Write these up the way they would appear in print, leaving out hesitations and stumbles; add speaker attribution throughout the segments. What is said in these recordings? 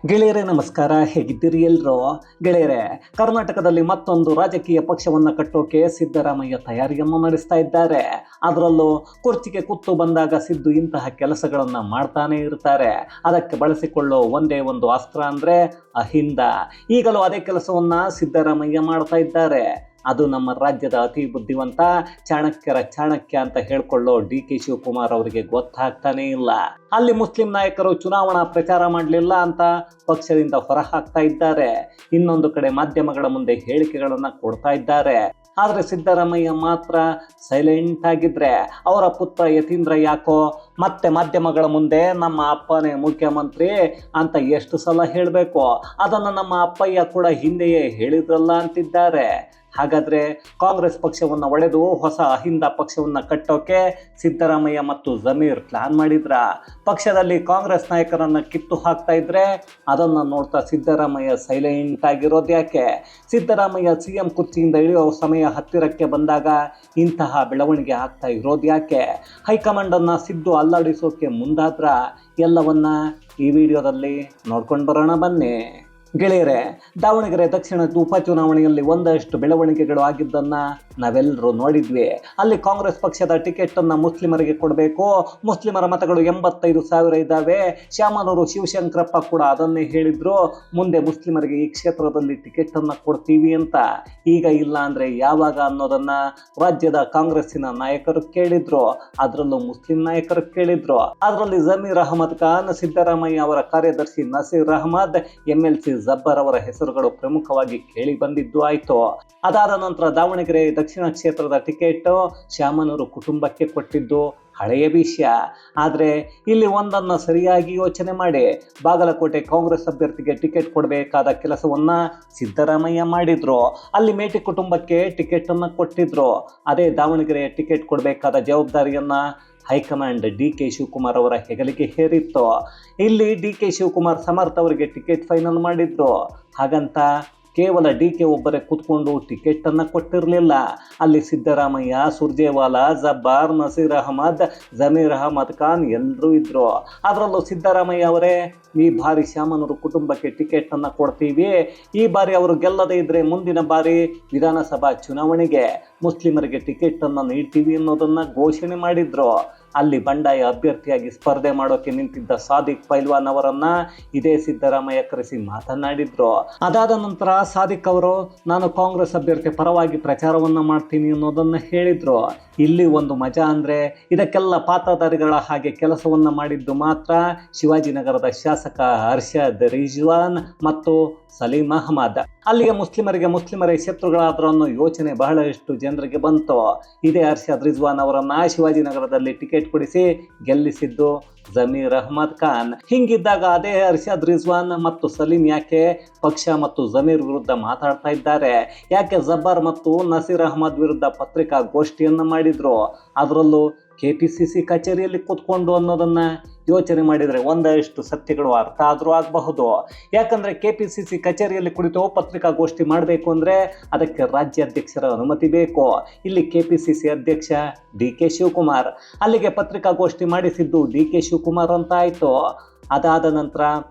Speaker 1: ಗೆಳೆಯರೇ ನಮಸ್ಕಾರ, ಹೇಗಿದ್ದೀರಿ ಎಲ್ಲರೂ? ಗೆಳೆಯರೇ, ಕರ್ನಾಟಕದಲ್ಲಿ ಮತ್ತೊಂದು ರಾಜಕೀಯ ಪಕ್ಷವನ್ನು ಕಟ್ಟೋಕೆ ಸಿದ್ದರಾಮಯ್ಯ ತಯಾರಿಯನ್ನು ನಡೆಸ್ತಾ ಇದ್ದಾರೆ. ಅದರಲ್ಲೂ ಕುರ್ಚಿಗೆ ಕುತ್ತು ಬಂದಾಗ ಸಿದ್ದು ಇಂತಹ ಕೆಲಸಗಳನ್ನು ಮಾಡ್ತಾನೆ ಇರ್ತಾರೆ. ಅದಕ್ಕೆ ಬಳಸಿಕೊಳ್ಳೋ ಒಂದೇ ಒಂದು ಅಸ್ತ್ರ ಅಂದರೆ ಅಹಿಂದ. ಈಗಲೂ ಅದೇ ಕೆಲಸವನ್ನು ಸಿದ್ದರಾಮಯ್ಯ ಮಾಡ್ತಾ ಇದ್ದಾರೆ. ಅದು ನಮ್ಮ ರಾಜ್ಯದ ಅತಿ ಬುದ್ಧಿವಂತ ಚಾಣಕ್ಯರ ಚಾಣಕ್ಯ ಅಂತ ಹೇಳ್ಕೊಳ್ಳೋ DK ಶಿವಕುಮಾರ್ ಅವರಿಗೆ ಗೊತ್ತಾಗ್ತಾನೇ ಇಲ್ಲ. ಅಲ್ಲಿ ಮುಸ್ಲಿಂ ನಾಯಕರು ಚುನಾವಣಾ ಪ್ರಚಾರ ಮಾಡಲಿಲ್ಲ ಅಂತ ಪಕ್ಷದಿಂದ ಹೊರ ಹಾಕ್ತಾ ಇದ್ದಾರೆ. ಇನ್ನೊಂದು ಕಡೆ ಮಾಧ್ಯಮಗಳ ಮುಂದೆ ಹೇಳಿಕೆಗಳನ್ನು ಕೊಡ್ತಾ ಇದ್ದಾರೆ. ಆದರೆ ಸಿದ್ದರಾಮಯ್ಯ ಮಾತ್ರ ಸೈಲೆಂಟ್ ಆಗಿದ್ರೆ ಅವರ ಪುತ್ರ ಯತೀಂದ್ರ ಯಾಕೋ ಮತ್ತೆ ಮಾಧ್ಯಮಗಳ ಮುಂದೆ ನಮ್ಮ ಅಪ್ಪನೇ ಮುಖ್ಯಮಂತ್ರಿ ಅಂತ ಎಷ್ಟು ಸಲ ಹೇಳಬೇಕು, ಅದನ್ನು ನಮ್ಮ ಅಪ್ಪಯ್ಯ ಕೂಡ ಹಿಂದೆಯೇ ಹೇಳಿದ್ರಲ್ಲ ಅಂತಿದ್ದಾರೆ. ಹಾಗಾದರೆ ಕಾಂಗ್ರೆಸ್ ಪಕ್ಷವನ್ನು ಒಡೆದು ಹೊಸ ಅಹಿಂದ ಪಕ್ಷವನ್ನು ಕಟ್ಟೋಕೆ ಸಿದ್ದರಾಮಯ್ಯ ಮತ್ತು ಜಮೀರ್ ಪ್ಲಾನ್ ಮಾಡಿದ್ರ? ಪಕ್ಷದಲ್ಲಿ ಕಾಂಗ್ರೆಸ್ ನಾಯಕರನ್ನು ಕಿತ್ತು ಹಾಕ್ತಾ ಇದ್ರೆ ಅದನ್ನು ನೋಡ್ತಾ ಸಿದ್ದರಾಮಯ್ಯ ಸೈಲೆಂಟ್ ಆಗಿರೋದು ಯಾಕೆ? ಸಿದ್ದರಾಮಯ್ಯ CM ಕುರ್ಚಿಯಿಂದ ಇಳಿಯೋ ಸಮಯ ಹತ್ತಿರಕ್ಕೆ ಬಂದಾಗ ಇಂತಹ ಬೆಳವಣಿಗೆ ಆಗ್ತಾ ಇರೋದು ಯಾಕೆ? ಹೈಕಮಾಂಡನ್ನು ಸಿದ್ದು ಅಲ್ಲಾಡಿಸೋಕೆ ಮುಂದಾದ್ರ? ಎಲ್ಲವನ್ನ ಈ ವಿಡಿಯೋದಲ್ಲಿ ನೋಡ್ಕೊಂಡು ಬರೋಣ ಬನ್ನಿ. ಗೆಳೆಯರೇ, ದಾವಣಗೆರೆ ದಕ್ಷಿಣದ ಉಪಚುನಾವಣೆಯಲ್ಲಿ ಒಂದಷ್ಟು ಬೆಳವಣಿಗೆಗಳು ಆಗಿದ್ದನ್ನು ನಾವೆಲ್ಲರೂ ನೋಡಿದ್ವಿ. ಅಲ್ಲಿ ಕಾಂಗ್ರೆಸ್ ಪಕ್ಷದ ಟಿಕೆಟನ್ನು ಮುಸ್ಲಿಮರಿಗೆ ಕೊಡಬೇಕು, ಮುಸ್ಲಿಮರ ಮತಗಳು 85,000 ಇದ್ದಾವೆ. ಶ್ಯಾಮನೂರು ಶಿವಶಂಕರಪ್ಪ ಕೂಡ ಅದನ್ನೇ ಹೇಳಿದ್ರು, ಮುಂದೆ ಮುಸ್ಲಿಮರಿಗೆ ಈ ಕ್ಷೇತ್ರದಲ್ಲಿ ಟಿಕೆಟನ್ನು ಕೊಡ್ತೀವಿ ಅಂತ. ಈಗ ಇಲ್ಲ ಅಂದರೆ ಯಾವಾಗ ಅನ್ನೋದನ್ನು ರಾಜ್ಯದ ಕಾಂಗ್ರೆಸ್ಸಿನ ನಾಯಕರು ಕೇಳಿದ್ರು, ಅದರಲ್ಲೂ ಮುಸ್ಲಿಂ ನಾಯಕರು ಕೇಳಿದ್ರು. ಅದರಲ್ಲಿ ಜಮೀರ್ ಅಹಮದ್ ಖಾನ್, ಸಿದ್ದರಾಮಯ್ಯ ಅವರ ಕಾರ್ಯದರ್ಶಿ ನಸೀರ್ ಅಹಮದ್, MLC ಜಬ್ಬರ್ ಅವರ ಹೆಸರುಗಳು ಪ್ರಮುಖವಾಗಿ ಕೇಳಿ ಬಂದಿದ್ದು ಆಯಿತು. ಅದಾದ ನಂತರ ದಾವಣಗೆರೆ ದಕ್ಷಿಣ ಕ್ಷೇತ್ರದ ಟಿಕೆಟ್ ಶ್ಯಾಮನೂರು ಕುಟುಂಬಕ್ಕೆ ಕೊಟ್ಟಿದ್ದು ಹಳೆಯ ವಿಷಯ. ಆದರೆ ಇಲ್ಲಿ ಒಂದನ್ನು ಸರಿಯಾಗಿ ಯೋಚನೆ ಮಾಡಿ, ಬಾಗಲಕೋಟೆ ಕಾಂಗ್ರೆಸ್ ಅಭ್ಯರ್ಥಿಗೆ ಟಿಕೆಟ್ ಕೊಡಬೇಕಾದ ಕೆಲಸವನ್ನು ಸಿದ್ದರಾಮಯ್ಯ ಮಾಡಿದ್ರು. ಅಲ್ಲಿ ಮೇಟಿ ಕುಟುಂಬಕ್ಕೆ ಟಿಕೆಟನ್ನು ಕೊಟ್ಟಿದ್ರು. ಅದೇ ದಾವಣಗೆರೆಯ ಟಿಕೆಟ್ ಕೊಡಬೇಕಾದ ಜವಾಬ್ದಾರಿಯನ್ನು ಹೈಕಮಾಂಡ್ DK ಶಿವಕುಮಾರ್ ಅವರ ಹೆಗಲಿಗೆ ಹೇರಿತ್ತು. ಇಲ್ಲಿ DK ಶಿವಕುಮಾರ್ ಸಮರ್ಥ ಅವರಿಗೆ ಟಿಕೆಟ್ ಫೈನಲ್ ಮಾಡಿದ್ರು. ಹಾಗಂತ ಕೇವಲ DK ಒಬ್ಬರೇ ಕೂತ್ಕೊಂಡು ಟಿಕೆಟನ್ನು ಕೊಟ್ಟಿರಲಿಲ್ಲ. ಅಲ್ಲಿ ಸಿದ್ದರಾಮಯ್ಯ, ಸುರ್ಜೇವಾಲಾ, ಜಬ್ಬಾರ್, ನಸೀರ್ ಅಹಮದ್, ಜಮೀರ್ ಅಹಮದ್ ಖಾನ್ ಎಲ್ಲರೂ ಇದ್ದರು. ಅದರಲ್ಲೂ ಸಿದ್ದರಾಮಯ್ಯ ಅವರೇ ಈ ಬಾರಿ ಶ್ಯಾಮನೂರು ಕುಟುಂಬಕ್ಕೆ ಟಿಕೆಟನ್ನು ಕೊಡ್ತೀವಿ, ಈ ಬಾರಿ ಅವರು ಗೆಲ್ಲದೇ ಇದ್ದರೆ ಮುಂದಿನ ಬಾರಿ ವಿಧಾನಸಭಾ ಚುನಾವಣೆಗೆ ಮುಸ್ಲಿಮರಿಗೆ ಟಿಕೆಟನ್ನು ನೀಡ್ತೀವಿ ಅನ್ನೋದನ್ನು ಘೋಷಣೆ ಮಾಡಿದ್ರು. ಅಲ್ಲಿ ಬಂಡಾಯ ಅಭ್ಯರ್ಥಿಯಾಗಿ ಸ್ಪರ್ಧೆ ಮಾಡೋಕೆ ನಿಂತಿದ್ದ ಸಾದಿಕ್ ಪೈಲ್ವಾನ್ ಅವರನ್ನು ಇದೇ ಸಿದ್ದರಾಮಯ್ಯ ಕರೆಸಿ ಮಾತನಾಡಿದ್ರು. ಅದಾದ ನಂತರ ಸಾದಿಕ್ ಅವರು ನಾನು ಕಾಂಗ್ರೆಸ್ ಅಭ್ಯರ್ಥಿ ಪರವಾಗಿ ಪ್ರಚಾರವನ್ನು ಮಾಡ್ತೀನಿ ಅನ್ನೋದನ್ನು ಹೇಳಿದರು. ಇಲ್ಲಿ ಒಂದು ಮಜಾ ಅಂದರೆ ಇದಕ್ಕೆಲ್ಲ ಪಾತ್ರಧಾರಿಗಳ ಹಾಗೆ ಕೆಲಸವನ್ನು ಮಾಡಿದ್ದು ಮಾತ್ರ ಶಿವಾಜಿನಗರದ ಶಾಸಕ ಅರ್ಷದ್ ರಿಜ್ವಾನ್ ಮತ್ತು ಸಲೀಂ ಅಹಮದ್. ಅಲ್ಲಿಗೆ ಮುಸ್ಲಿಮರೇ ಶತ್ರುಗಳಾದರೂ ಅನ್ನೋ ಯೋಚನೆ ಬಹಳಷ್ಟು ಜನರಿಗೆ ಬಂತು. ಇದೇ ಅರ್ಷದ್ ರಿಜ್ವಾನ್ ಅವರನ್ನು ಶಿವಾಜಿನಗರದಲ್ಲಿ ಟಿಕೆಟ್ ಕೊಡಿಸಿ ಗೆಲ್ಲಿಸಿದ್ದು ಜಮೀರ್ ಅಹಮದ್ ಖಾನ್. ಹಿಂಗಿದ್ದಾಗ ಅದೇ ಅರ್ಷದ್ ರಿಜ್ವಾನ್ ಮತ್ತು ಸಲೀಂ ಯಾಕೆ ಪಕ್ಷ ಮತ್ತು ಜಮೀರ್ ವಿರುದ್ಧ ಮಾತಾಡ್ತಾ ಇದ್ದಾರೆ? ಯಾಕೆ ಜಬ್ಬಾರ್ ಮತ್ತು ನಸೀರ್ ಅಹಮದ್ ವಿರುದ್ಧ ಪತ್ರಿಕಾಗೋಷ್ಠಿಯನ್ನು ಮಾಡಿದ್ರು, ಅದರಲ್ಲೂ KPCC ಕಚೇರಿಯಲ್ಲಿ ಕೂತ್ಕೊಂಡು ಅನ್ನೋದನ್ನು ಯೋಚನೆ ಮಾಡಿದರೆ ಒಂದಷ್ಟು ಸತ್ಯಗಳು ಅರ್ಥ ಆದರೂ ಆಗಬಹುದು. ಯಾಕಂದರೆ KPCC ಕಚೇರಿಯಲ್ಲಿ ಕುಳಿತು ಪತ್ರಿಕಾಗೋಷ್ಠಿ ಮಾಡಬೇಕು ಅಂದರೆ ಅದಕ್ಕೆ ರಾಜ್ಯಾಧ್ಯಕ್ಷರ ಅನುಮತಿ ಬೇಕು. ಇಲ್ಲಿ KPCC ಅಧ್ಯಕ್ಷ DK ಶಿವಕುಮಾರ್, ಅಲ್ಲಿಗೆ ಪತ್ರಿಕಾಗೋಷ್ಠಿ ಮಾಡಿಸಿದ್ದು DK ಶಿವಕುಮಾರ್ ಅಂತ ಆಯಿತು. ಅದಾದ ನಂತರ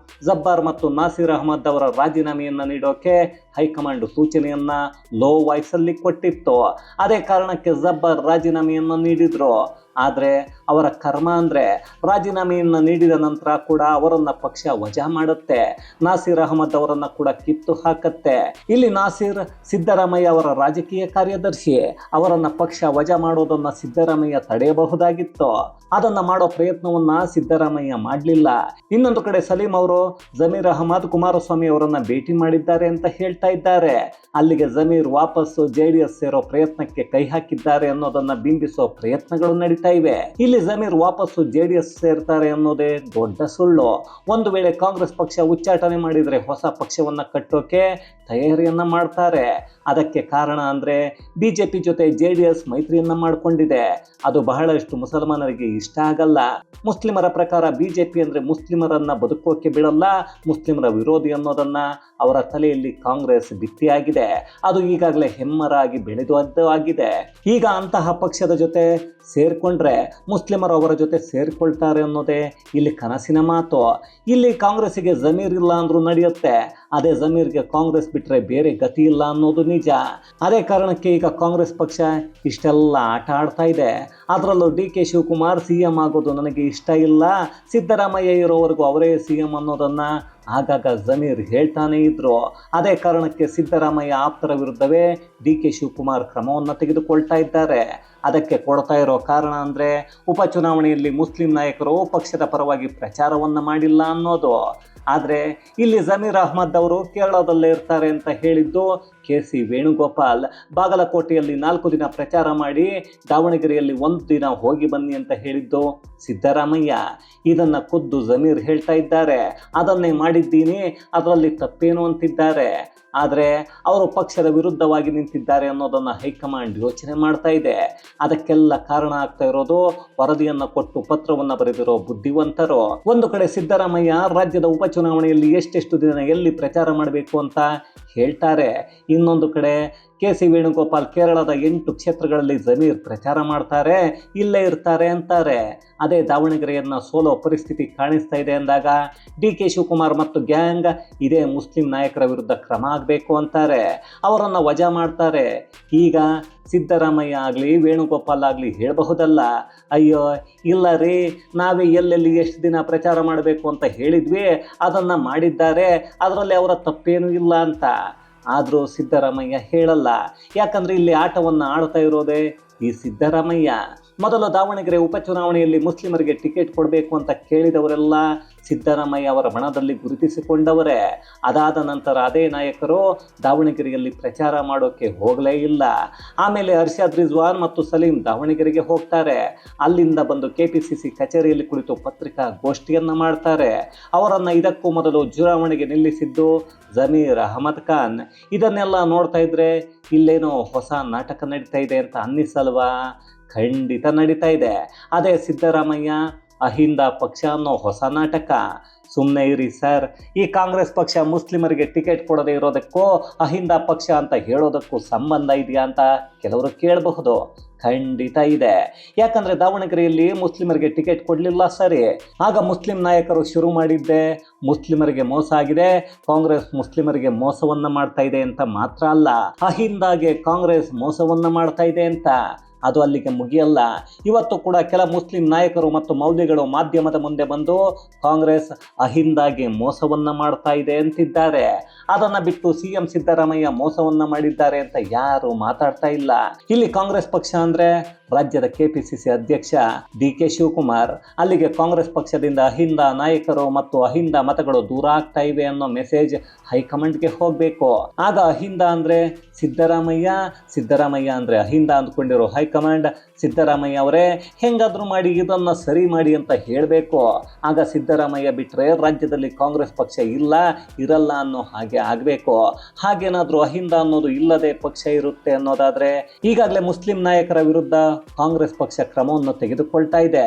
Speaker 1: ಜಬ್ಬಾರ್ ಮತ್ತು ನಸೀರ್ ಅಹಮದ್ ಅವರ ರಾಜೀನಾಮೆಯನ್ನು ನೀಡೋಕೆ ಹೈಕಮಾಂಡ್ ಸೂಚನೆಯನ್ನು ಲೋ ವಾಯ್ಸಲ್ಲಿ ಕೊಟ್ಟಿತ್ತು. ಅದೇ ಕಾರಣಕ್ಕೆ ಜಬ್ಬಾರ್ ರಾಜೀನಾಮೆಯನ್ನು ನೀಡಿದರು. ಆದರೆ ಅವರ ಕರ್ಮ ಅಂದರೆ ರಾಜೀನಾಮೆಯನ್ನು ನೀಡಿದ ನಂತರ ಕೂಡ ಅವರನ್ನು ಪಕ್ಷ ವಜಾ ಮಾಡುತ್ತೆ, ನಸೀರ್ ಅಹಮದ್ ಅವರನ್ನು ಕೂಡ ಕಿತ್ತು ಹಾಕತ್ತೆ. ಇಲ್ಲಿ ನಸೀರ್ ಸಿದ್ದರಾಮಯ್ಯ ಅವರ ರಾಜಕೀಯ ಕಾರ್ಯದರ್ಶಿ, ಅವರನ್ನು ಪಕ್ಷ ವಜಾ ಮಾಡೋದನ್ನು ಸಿದ್ದರಾಮಯ್ಯ ತಡೆಯಬಹುದಾಗಿತ್ತು. ಅದನ್ನು ಮಾಡೋ ಪ್ರಯತ್ನವನ್ನು ಸಿದ್ದರಾಮಯ್ಯ ಮಾಡಲಿಲ್ಲ. ಇನ್ನೊಂದು ಕಡೆ ಸಲೀಂ ಅವರು ಜಮೀರ್ ಅಹಮದ್ ಕುಮಾರಸ್ವಾಮಿ ಅವರನ್ನು ಭೇಟಿ ಮಾಡಿದ್ದಾರೆ ಅಂತ ಹೇಳ್ತಾ ಇದ್ದಾರೆ. ಅಲ್ಲಿಗೆ ಜಮೀರ್ ವಾಪಸ್ಸು JDS ಸೇರೋ ಪ್ರಯತ್ನಕ್ಕೆ ಕೈ ಹಾಕಿದ್ದಾರೆ ಅನ್ನೋದನ್ನ ಬಿಂಬಿಸೋ ಪ್ರಯತ್ನಗಳು ನಡೀತಾ ಇವೆ. ಇಲ್ಲಿ ಜಮೀರ್ ವಾಪಸ್ಸು JDS ಸೇರ್ತಾರೆ ಅನ್ನೋದೇ ದೊಡ್ಡ ಸುಳ್ಳು. ಒಂದು ವೇಳೆ ಕಾಂಗ್ರೆಸ್ ಪಕ್ಷ ಉಚ್ಚಾಟನೆ ಮಾಡಿದರೆ ಹೊಸ ಪಕ್ಷವನ್ನ ಕಟ್ಟೋಕೆ ತಯಾರಿಯನ್ನ ಮಾಡ್ತಾರೆ. ಅದಕ್ಕೆ ಕಾರಣ ಅಂದರೆ BJP ಜೊತೆ JDS ಮೈತ್ರಿಯನ್ನು ಮಾಡಿಕೊಂಡಿದೆ. ಅದು ಬಹಳಷ್ಟು ಮುಸಲ್ಮಾನರಿಗೆ ಇಷ್ಟ ಆಗಲ್ಲ. ಮುಸ್ಲಿಮರ ಪ್ರಕಾರ BJP ಅಂದರೆ ಮುಸ್ಲಿಮರನ್ನು ಬದುಕೋಕೆ ಬಿಡಲ್ಲ, ಮುಸ್ಲಿಮರ ವಿರೋಧಿ ಅನ್ನೋದನ್ನು ಅವರ ತಲೆಯಲ್ಲಿ ಕಾಂಗ್ರೆಸ್ ಬಿತ್ತಿಯಾಗಿದೆ. ಅದು ಈಗಾಗಲೇ ಹೆಮ್ಮರಾಗಿ ಬೆಳೆದು ಆಗಿದೆ. ಈಗ ಅಂತಹ ಪಕ್ಷದ ಜೊತೆ ಸೇರ್ಕೊಂಡ್ರೆ ಮುಸ್ಲಿಮರು ಅವರ ಜೊತೆ ಸೇರ್ಕೊಳ್ತಾರೆ ಅನ್ನೋದೇ ಇಲ್ಲಿ ಕನಸಿನ ಮಾತು. ಇಲ್ಲಿ ಕಾಂಗ್ರೆಸ್ಸಿಗೆ ಜಮೀರ್ ಇಲ್ಲ ಅಂದ್ರೂ ನಡೆಯುತ್ತೆ, ಅದೇ ಜಮೀರ್ಗೆ ಕಾಂಗ್ರೆಸ್ ಬಿಟ್ಟರೆ ಬೇರೆ ಗತಿ ಇಲ್ಲ ಅನ್ನೋದು ನಿಜ. ಅದೇ ಕಾರಣಕ್ಕೆ ಈಗ ಕಾಂಗ್ರೆಸ್ ಪಕ್ಷ ಇಷ್ಟೆಲ್ಲ ಆಟ ಆಡ್ತಾ ಇದೆ. ಅದರಲ್ಲೂ DK ಶಿವಕುಮಾರ್ CM ಆಗೋದು ನನಗೆ ಇಷ್ಟ ಇಲ್ಲ, ಸಿದ್ದರಾಮಯ್ಯ ಇರೋವರೆಗೂ ಅವರೇ CM ಅನ್ನೋದನ್ನು ಆಗಾಗ ಜಮೀರ್ ಹೇಳ್ತಾನೆ ಇದ್ರು. ಅದೇ ಕಾರಣಕ್ಕೆ ಸಿದ್ದರಾಮಯ್ಯ ಆಪ್ತರ ವಿರುದ್ಧವೇ DK ಶಿವಕುಮಾರ್ ಕ್ರಮವನ್ನು ತೆಗೆದುಕೊಳ್ತಾ ಇದ್ದಾರೆ. ಅದಕ್ಕೆ ಕೊಡ್ತಾ ಇರೋ ಕಾರಣ ಅಂದರೆ ಉಪಚುನಾವಣೆಯಲ್ಲಿ ಮುಸ್ಲಿಂ ನಾಯಕರು ಪಕ್ಷದ ಪರವಾಗಿ ಪ್ರಚಾರವನ್ನು ಮಾಡಿಲ್ಲ ಅನ್ನೋದು. ಆದರೆ ಇಲ್ಲಿ ಜಮೀರ್ ಅಹ್ಮದ್ ಅವರು ಕೇರಳದಲ್ಲೇ ಇರ್ತಾರೆ ಅಂತ ಹೇಳಿದ್ದು KC ವೇಣುಗೋಪಾಲ್, ಬಾಗಲಕೋಟೆಯಲ್ಲಿ 4 ದಿನ ಪ್ರಚಾರ ಮಾಡಿ ದಾವಣಗೆರೆಯಲ್ಲಿ 1 ದಿನ ಹೋಗಿ ಬನ್ನಿ ಅಂತ ಹೇಳಿದ್ದು ಸಿದ್ದರಾಮಯ್ಯ. ಇದನ್ನು ಖುದ್ದು ಜಮೀರ್ ಹೇಳ್ತಾ ಇದ್ದಾರೆ. ಅದನ್ನೇ ಮಾಡಿದ್ದೀನಿ, ಅದರಲ್ಲಿ ತಪ್ಪೇನು ಅಂತಿದ್ದಾರೆ. ಆದರೆ ಅವರು ಪಕ್ಷದ ವಿರುದ್ಧವಾಗಿ ನಿಂತಿದ್ದಾರೆ ಅನ್ನೋದನ್ನು ಹೈಕಮಾಂಡ್ ಯೋಚನೆ ಮಾಡ್ತಾ ಇದೆ. ಅದಕ್ಕೆಲ್ಲ ಕಾರಣ ಆಗ್ತಾ ಇರೋದು ವರದಿಯನ್ನು ಕೊಟ್ಟು ಪತ್ರವನ್ನು ಬರೆದಿರೋ ಬುದ್ಧಿವಂತರು. ಒಂದು ಕಡೆ ಸಿದ್ದರಾಮಯ್ಯ ರಾಜ್ಯದ ಉಪಚುನಾವಣೆಯಲ್ಲಿ ಎಷ್ಟೆಷ್ಟು ದಿನ ಎಲ್ಲಿ ಪ್ರಚಾರ ಮಾಡಬೇಕು ಅಂತ ಹೇಳ್ತಾರೆ, ಇನ್ನೊಂದು ಕಡೆ KC ವೇಣುಗೋಪಾಲ್ ಕೇರಳದ 8 ಕ್ಷೇತ್ರಗಳಲ್ಲಿ ಜಮೀರ್ ಪ್ರಚಾರ ಮಾಡ್ತಾರೆ, ಇಲ್ಲೇ ಇರ್ತಾರೆ ಅಂತಾರೆ. ಅದೇ ದಾವಣಗೆರೆಯನ್ನು ಸೋಲೋ ಪರಿಸ್ಥಿತಿ ಕಾಣಿಸ್ತಾ ಇದೆ ಅಂದಾಗ DK ಶಿವಕುಮಾರ್ ಮತ್ತು ಗ್ಯಾಂಗ್ ಇದೇ ಮುಸ್ಲಿಂ ನಾಯಕರ ವಿರುದ್ಧ ಕ್ರಮ ಆಗಬೇಕು ಅಂತಾರೆ, ಅವರನ್ನು ವಜಾ ಮಾಡ್ತಾರೆ. ಈಗ ಸಿದ್ದರಾಮಯ್ಯ ಆಗಲಿ ವೇಣುಗೋಪಾಲ್ ಆಗಲಿ ಹೇಳಬಹುದಲ್ಲ, ಅಯ್ಯೋ ಇಲ್ಲ ರೀ, ನಾವೇ ಎಲ್ಲೆಲ್ಲಿ ಎಷ್ಟು ದಿನ ಪ್ರಚಾರ ಮಾಡಬೇಕು ಅಂತ ಹೇಳಿದ್ವಿ, ಅದನ್ನು ಮಾಡಿದ್ದಾರೆ, ಅದರಲ್ಲಿ ಅವರ ತಪ್ಪೇನೂ ಇಲ್ಲ ಅಂತ. ಆದರೂ ಸಿದ್ದರಾಮಯ್ಯ ಹೇಳಲ್ಲ. ಯಾಕಂದರೆ ಇಲ್ಲಿ ಆಟವನ್ನು ಆಡ್ತಾ ಇರೋದೇ ಈ ಸಿದ್ದರಾಮಯ್ಯ. ಮೊದಲು ದಾವಣಗೆರೆ ಉಪಚುನಾವಣೆಯಲ್ಲಿ ಮುಸ್ಲಿಮರಿಗೆ ಟಿಕೆಟ್ ಕೊಡಬೇಕು ಅಂತ ಕೇಳಿದವರೆಲ್ಲ ಸಿದ್ದರಾಮಯ್ಯ ಅವರ ಬಣದಲ್ಲಿ ಗುರುತಿಸಿಕೊಂಡವರೇ. ಅದಾದ ನಂತರ ಅದೇ ನಾಯಕರು ದಾವಣಗೆರೆಯಲ್ಲಿ ಪ್ರಚಾರ ಮಾಡೋಕ್ಕೆ ಹೋಗಲೇ ಇಲ್ಲ. ಆಮೇಲೆ ಅರ್ಷದ್ ರಿಜ್ವಾನ್ ಮತ್ತು ಸಲೀಂ ದಾವಣಗೆರೆಗೆ ಹೋಗ್ತಾರೆ. ಅಲ್ಲಿಂದ ಬಂದು KPCC ಕಚೇರಿಯಲ್ಲಿ ಕುಳಿತು ಪತ್ರಿಕಾಗೋಷ್ಠಿಯನ್ನು ಮಾಡ್ತಾರೆ. ಅವರನ್ನು ಇದಕ್ಕೂ ಮೊದಲು ಚುನಾವಣೆಗೆ ನಿಲ್ಲಿಸಿದ್ದು ಜಮೀರ್ ಅಹಮದ್ ಖಾನ್. ಇದನ್ನೆಲ್ಲ ನೋಡ್ತಾ ಇದ್ರೆ ಇಲ್ಲೇನೋ ಹೊಸ ನಾಟಕ ನಡೀತಾ ಇದೆ ಅಂತ ಅನ್ನಿಸಲ್ವಾ? ಖಂಡಿತ ನಡೀತಾ ಇದೆ. ಅದೇ ಸಿದ್ದರಾಮಯ್ಯ ಅಹಿಂದ ಪಕ್ಷ ಅನ್ನೋ ಹೊಸ ನಾಟಕ. ಸುಮ್ಮನೆ ಇರಿ ಸರ್, ಈ ಕಾಂಗ್ರೆಸ್ ಪಕ್ಷ ಮುಸ್ಲಿಮರಿಗೆ ಟಿಕೆಟ್ ಕೊಡದೇ ಇರೋದಕ್ಕೂ ಅಹಿಂದ ಪಕ್ಷ ಅಂತ ಹೇಳೋದಕ್ಕೂ ಸಂಬಂಧ ಇದೆಯಾ ಅಂತ ಕೆಲವರು ಕೇಳಬಹುದು. ಖಂಡಿತ ಇದೆ. ಯಾಕಂದರೆ ದಾವಣಗೆರೆಯಲ್ಲಿ ಮುಸ್ಲಿಮರಿಗೆ ಟಿಕೆಟ್ ಕೊಡಲಿಲ್ಲ ಸರಿ, ಆಗ ಮುಸ್ಲಿಂ ನಾಯಕರು ಶುರು ಮಾಡಿದ್ದೆ ಮುಸ್ಲಿಮರಿಗೆ ಮೋಸ ಆಗಿದೆ, ಕಾಂಗ್ರೆಸ್ ಮುಸ್ಲಿಮರಿಗೆ ಮೋಸವನ್ನು ಮಾಡ್ತಾ ಇದೆ ಅಂತ ಮಾತ್ರ ಅಲ್ಲ, ಅಹಿಂದಾಗೆ ಕಾಂಗ್ರೆಸ್ ಮೋಸವನ್ನು ಮಾಡ್ತಾ ಇದೆ ಅಂತ. ಅದು ಅಲ್ಲಿಗೆ ಮುಗಿಯಲ್ಲ. ಇವತ್ತು ಕೂಡ ಕೆಲ ಮುಸ್ಲಿಂ ನಾಯಕರು ಮತ್ತು ಮೌಲ್ಯಗಳು ಮಾಧ್ಯಮದ ಮುಂದೆ ಬಂದು ಕಾಂಗ್ರೆಸ್ ಅಹಿಂದಾಗೆ ಮೋಸವನ್ನು ಮಾಡ್ತಾ ಇದೆ ಅಂತಿದ್ದಾರೆ. ಅದನ್ನು ಬಿಟ್ಟು CM ಸಿದ್ದರಾಮಯ್ಯ ಮೋಸವನ್ನು ಮಾಡಿದ್ದಾರೆ ಅಂತ ಯಾರು ಮಾತಾಡ್ತಾ ಇಲ್ಲ. ಇಲ್ಲಿ ಕಾಂಗ್ರೆಸ್ ಪಕ್ಷ ಅಂದರೆ ರಾಜ್ಯದ KPCC ಅಧ್ಯಕ್ಷ DK ಶಿವಕುಮಾರ್. ಅಲ್ಲಿಗೆ ಕಾಂಗ್ರೆಸ್ ಪಕ್ಷದಿಂದ ಅಹಿಂದ ನಾಯಕರು ಮತ್ತು ಅಹಿಂದ ಮತಗಳು ದೂರ ಆಗ್ತಾ ಇವೆ ಅನ್ನೋ ಮೆಸೇಜ್ ಹೈಕಮಾಂಡ್ಗೆ ಹೋಗಬೇಕು. ಆಗ ಅಹಿಂದ ಅಂದರೆ ಸಿದ್ದರಾಮಯ್ಯ, ಸಿದ್ದರಾಮಯ್ಯ ಅಂದರೆ ಅಹಿಂದ ಅಂದ್ಕೊಂಡಿರೋ ಹೈಕಮಾಂಡ್ ಸಿದ್ದರಾಮಯ್ಯ ಅವರೇ ಹೆಂಗಾದ್ರೂ ಮಾಡಿ ಇದನ್ನು ಸರಿ ಮಾಡಿ ಅಂತ ಹೇಳಬೇಕು. ಆಗ ಸಿದ್ದರಾಮಯ್ಯ ಬಿಟ್ಟರೆ ರಾಜ್ಯದಲ್ಲಿ ಕಾಂಗ್ರೆಸ್ ಪಕ್ಷ ಇರಲ್ಲ ಅನ್ನೋ ಹಾಗೆ ಆಗಬೇಕು. ಹಾಗೇನಾದರೂ ಅಹಿಂದ ಅನ್ನೋದು ಇಲ್ಲದೆ ಪಕ್ಷ ಇರುತ್ತೆ ಅನ್ನೋದಾದರೆ ಈಗಾಗಲೇ ಮುಸ್ಲಿಂ ನಾಯಕರ ವಿರುದ್ಧ ಕಾಂಗ್ರೆಸ್ ಪಕ್ಷ ಕ್ರಮವನ್ನು ತೆಗೆದುಕೊಳ್ತಾ ಇದೆ.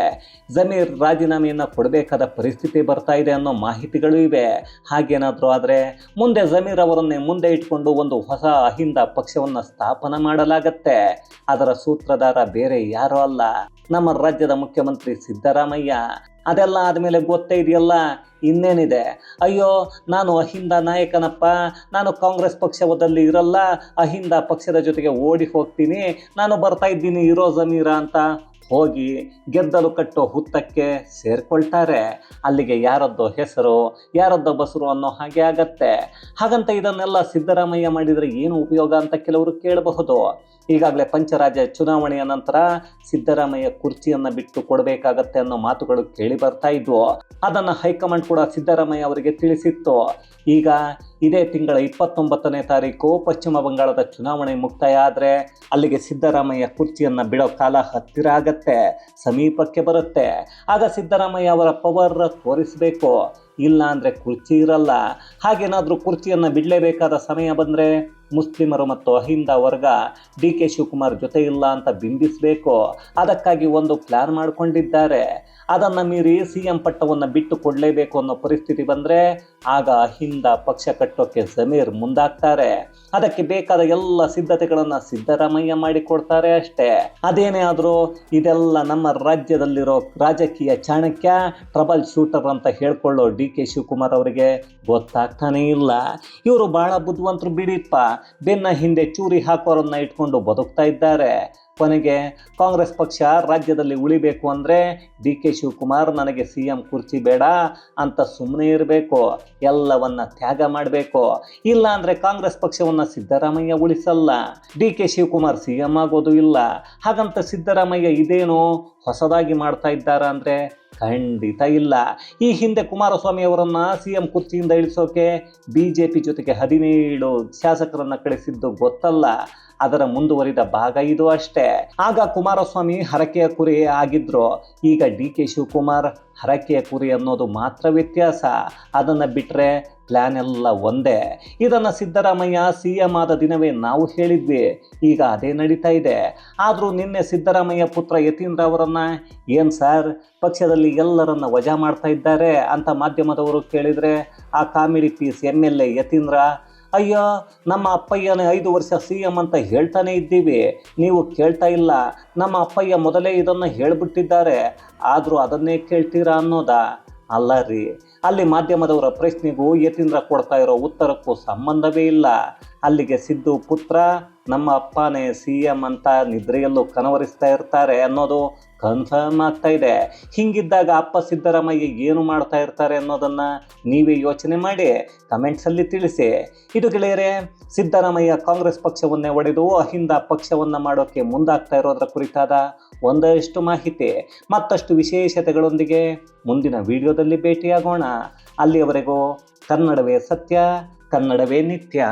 Speaker 1: ಜಮೀರ್ ರಾಜೀನಾಮೆಯನ್ನು ಕೊಡಬೇಕಾದ ಪರಿಸ್ಥಿತಿ ಬರ್ತಾ ಇದೆ ಅನ್ನೋ ಮಾಹಿತಿಗಳು ಇವೆ. ಹಾಗೇನಾದರೂ ಆದರೆ ಮುಂದೆ ಜಮೀರ್ ಅವರನ್ನೇ ಮುಂದೆ ಇಟ್ಕೊಂಡು ಒಂದು ಹೊಸ ಅಹಿಂದ ಪಕ್ಷವನ್ನು ಸ್ಥಾಪನೆ ಮಾಡಲಾಗತ್ತೆ. ಅದರ ಸೂತ್ರಧಾರ ಬೇರೆ ಯಾರೂ ಅಲ್ಲ, ನಮ್ಮ ರಾಜ್ಯದ ಮುಖ್ಯಮಂತ್ರಿ ಸಿದ್ದರಾಮಯ್ಯ. ಅದೆಲ್ಲ ಆದಮೇಲೆ ಗೊತ್ತೇ ಇದೆಯಲ್ಲ ಇನ್ನೇನಿದೆ. ಅಯ್ಯೋ ನಾನು ಅಹಿಂದ ನಾಯಕನಪ್ಪ, ನಾನು ಕಾಂಗ್ರೆಸ್ ಪಕ್ಷದಲ್ಲಿ ಇರಲ್ಲ, ಅಹಿಂದ ಪಕ್ಷದ ಜೊತೆಗೆ ಓಡಿ ಹೋಗ್ತೀನಿ, ನಾನು ಬರ್ತಾ ಇದ್ದೀನಿ ಇರೋ ಜಮೀರ ಅಂತ ಹೋಗಿ ಗೆದ್ದಲು ಕಟ್ಟೋ ಹುತ್ತಕ್ಕೆ ಸೇರ್ಕೊಳ್ತಾರೆ. ಅಲ್ಲಿಗೆ ಯಾರದ್ದೋ ಹೆಸರು ಯಾರದ್ದೋ ಬಸರು ಅನ್ನೋ ಹಾಗೆ ಆಗತ್ತೆ. ಹಾಗಂತ ಇದನ್ನೆಲ್ಲ ಸಿದ್ದರಾಮಯ್ಯ ಮಾಡಿದರೆ ಏನು ಉಪಯೋಗ ಅಂತ ಕೆಲವರು ಕೇಳಬಹುದು. ಈಗಾಗಲೇ ಪಂಚರಾಜ್ಯ ಚುನಾವಣೆಯ ನಂತರ ಸಿದ್ದರಾಮಯ್ಯ ಕುರ್ಚಿಯನ್ನು ಬಿಟ್ಟು ಕೊಡಬೇಕಾಗತ್ತೆ ಅನ್ನೋ ಮಾತುಗಳು ಕೇಳಿ ಬರ್ತಾ ಇದ್ವು. ಅದನ್ನು ಹೈಕಮಾಂಡ್ ಕೂಡ ಸಿದ್ದರಾಮಯ್ಯ ಅವರಿಗೆ ತಿಳಿಸಿತ್ತು. ಈಗ ಇದೇ ತಿಂಗಳ 29ನೇ ತಾರೀಕು ಪಶ್ಚಿಮ ಬಂಗಾಳದ ಚುನಾವಣೆ ಮುಕ್ತಾಯ ಆದರೆ ಅಲ್ಲಿಗೆ ಸಿದ್ದರಾಮಯ್ಯ ಕುರ್ಚಿಯನ್ನು ಬಿಡೋ ಕಾಲ ಹತ್ತಿರ ಆಗತ್ತೆ, ಸಮೀಪಕ್ಕೆ ಬರುತ್ತೆ. ಆಗ ಸಿದ್ದರಾಮಯ್ಯ ಅವರ ಪವರ್ ತೋರಿಸಬೇಕು, ಇಲ್ಲ ಅಂದರೆ ಕುರ್ಚಿ ಇರಲ್ಲ. ಹಾಗೇನಾದರೂ ಕುರ್ಚಿಯನ್ನು ಬಿಡಲೇಬೇಕಾದ ಸಮಯ ಬಂದರೆ ಮುಸ್ಲಿಮರು ಮತ್ತು ಅಹಿಂದ ವರ್ಗ ಡಿ ಕೆ ಶಿವಕುಮಾರ್ ಜೊತೆ ಇಲ್ಲ ಅಂತ ಬಿಂಬಿಸಬೇಕು. ಅದಕ್ಕಾಗಿ ಒಂದು ಪ್ಲಾನ್ ಮಾಡಿಕೊಂಡಿದ್ದಾರೆ. ಅದನ್ನು ಮೀರಿ CM ಪಟ್ಟವನ್ನು ಬಿಟ್ಟು ಕೊಡಲೇಬೇಕು ಅನ್ನೋ ಪರಿಸ್ಥಿತಿ ಬಂದರೆ ಆಗ ಅಹಿಂದ ಪಕ್ಷ ಕಟ್ಟೋಕ್ಕೆ ಜಮೀರ್ ಮುಂದಾಗ್ತಾರೆ. ಅದಕ್ಕೆ ಬೇಕಾದ ಎಲ್ಲ ಸಿದ್ಧತೆಗಳನ್ನು ಸಿದ್ದರಾಮಯ್ಯ ಮಾಡಿಕೊಡ್ತಾರೆ ಅಷ್ಟೇ. ಅದೇನೇ ಆದರೂ ಇದೆಲ್ಲ ನಮ್ಮ ರಾಜ್ಯದಲ್ಲಿರೋ ರಾಜಕೀಯ ಚಾಣಕ್ಯ ಟ್ರಬಲ್ ಶೂಟರ್ ಅಂತ ಹೇಳ್ಕೊಳ್ಳೋ ಡಿ ಕೆ ಶಿವಕುಮಾರ್ ಅವರಿಗೆ ಗೊತ್ತಾಗ್ತಾನೇ ಇಲ್ಲ. ಇವರು ಬಹಳ ಬುದ್ಧಿವಂತರು ಬಿಡಿಪ್ಪ. ಬೆನ್ನ ಹಿಂದೆ ಚೂರಿ ಹಾಕೋರನ್ನ ಇಟ್ಕೊಂಡು ಬದುಕ್ತಾ ಇದ್ದಾರೆ. ಕೊನೆಗೆ ಕಾಂಗ್ರೆಸ್ ಪಕ್ಷ ರಾಜ್ಯದಲ್ಲಿ ಉಳಿಬೇಕು ಅಂದರೆ ಡಿ ಕೆ ಶಿವಕುಮಾರ್ ನನಗೆ CM ಕುರ್ಚಿ ಬೇಡ ಅಂತ ಸುಮ್ಮನೆ ಇರಬೇಕು, ಎಲ್ಲವನ್ನ ತ್ಯಾಗ ಮಾಡಬೇಕು. ಇಲ್ಲ ಅಂದರೆ ಕಾಂಗ್ರೆಸ್ ಪಕ್ಷವನ್ನು ಸಿದ್ದರಾಮಯ್ಯ ಉಳಿಸಲ್ಲ, ಡಿ ಕೆ ಶಿವಕುಮಾರ್ CM ಆಗೋದು ಇಲ್ಲ. ಹಾಗಂತ ಸಿದ್ದರಾಮಯ್ಯ ಇದೇನು ಹೊಸದಾಗಿ ಮಾಡ್ತಾ ಇದ್ದಾರಾ ಅಂದರೆ ಖಂಡಿತ ಇಲ್ಲ. ಈ ಹಿಂದೆ ಕುಮಾರಸ್ವಾಮಿ ಅವರನ್ನು CM ಕುರ್ಚಿಯಿಂದ ಇಳಿಸೋಕೆ BJP ಜೊತೆಗೆ 17 ಶಾಸಕರನ್ನು ಕಳಿಸಿದ್ದು ಗೊತ್ತಲ್ಲ. ಅದರ ಮುಂದುವರಿದ ಭಾಗ ಇದು ಅಷ್ಟೇ. ಆಗ ಕುಮಾರಸ್ವಾಮಿ ಹರಕೆಯ ಕುರಿ ಆಗಿದ್ರು. ಈಗ ಡಿ ಕೆ ಶಿವಕುಮಾರ್ ಹರಕೆಯ ಕುರಿ ಅನ್ನೋದು ಮಾತ್ರ ವ್ಯತ್ಯಾಸ. ಅದನ್ನು ಬಿಟ್ಟರೆ ಪ್ಲ್ಯಾನ್ ಎಲ್ಲ ಒಂದೇ. ಇದನ್ನು ಸಿದ್ದರಾಮಯ್ಯ CM ಆದ ದಿನವೇ ನಾವು ಹೇಳಿದ್ವಿ. ಈಗ ಅದೇ ನಡೀತಾ ಇದೆ. ಆದರೂ ನಿನ್ನೆ ಸಿದ್ದರಾಮಯ್ಯ ಪುತ್ರ ಯತೀಂದ್ರ ಅವರನ್ನು ಏನು ಸರ್ ಪಕ್ಷದಲ್ಲಿ ಎಲ್ಲರನ್ನ ವಜಾ ಮಾಡ್ತಾ ಇದ್ದಾರೆ ಅಂತ ಮಾಧ್ಯಮದವರು ಕೇಳಿದರೆ ಆ ಕಾಮಿಡಿ ಪೀಸ್ MLA ಯತೀಂದ್ರ, ಅಯ್ಯೋ ನಮ್ಮ ಅಪ್ಪಯ್ಯನೇ 5 ವರ್ಷ CM ಅಂತ ಹೇಳ್ತಾನೆ ಇದ್ದೀವಿ, ನೀವು ಕೇಳ್ತಾ ಇಲ್ಲ. ನಮ್ಮ ಅಪ್ಪಯ್ಯ ಮೊದಲೇ ಇದನ್ನು ಹೇಳಿಬಿಟ್ಟಿದ್ದಾರೆ, ಆದರೂ ಅದನ್ನೇ ಕೇಳ್ತೀರಾ ಅನ್ನೋದಾ? ಅಲ್ಲ ರೀ, ಅಲ್ಲಿ ಮಾಧ್ಯಮದವರ ಪ್ರಶ್ನೆಗೂ ಯತೀಂದ್ರ ಕೊಡ್ತಾ ಇರೋ ಉತ್ತರಕ್ಕೂ ಸಂಬಂಧವೇ ಇಲ್ಲ. ಅಲ್ಲಿಗೆ ಸಿದ್ದು ಪುತ್ರ ನಮ್ಮ ಅಪ್ಪನೇ CM ಅಂತ ನಿದ್ರೆಯಲ್ಲೂ ಕನವರಿಸ್ತಾ ಇರ್ತಾರೆ ಅನ್ನೋದು ಕನ್ಫರ್ಮ್ ಆಗ್ತಾ ಇದೆ. ಹೀಗಿದ್ದಾಗ ಅಪ್ಪ ಸಿದ್ದರಾಮಯ್ಯ ಏನು ಮಾಡ್ತಾ ಇರ್ತಾರೆ ಅನ್ನೋದನ್ನು ನೀವೇ ಯೋಚನೆ ಮಾಡಿ ಕಮೆಂಟ್ಸಲ್ಲಿ ತಿಳಿಸಿ. ಇದು ಗೆಳೆಯರೇ, ಸಿದ್ದರಾಮಯ್ಯ ಕಾಂಗ್ರೆಸ್ ಪಕ್ಷವನ್ನೇ ಒಡೆದು ಅಹಿಂದ ಪಕ್ಷವನ್ನು ಮಾಡೋಕ್ಕೆ ಮುಂದಾಗ್ತಾ ಇರೋದರ ಕುರಿತಾದ ಒಂದಷ್ಟು ಮಾಹಿತಿ. ಮತ್ತಷ್ಟು ವಿಶೇಷತೆಗಳೊಂದಿಗೆ ಮುಂದಿನ ವಿಡಿಯೋದಲ್ಲಿ ಭೇಟಿಯಾಗೋಣ. ಅಲ್ಲಿಯವರೆಗೂ ಕನ್ನಡವೇ ಸತ್ಯ, ಕನ್ನಡವೇ ನಿತ್ಯ.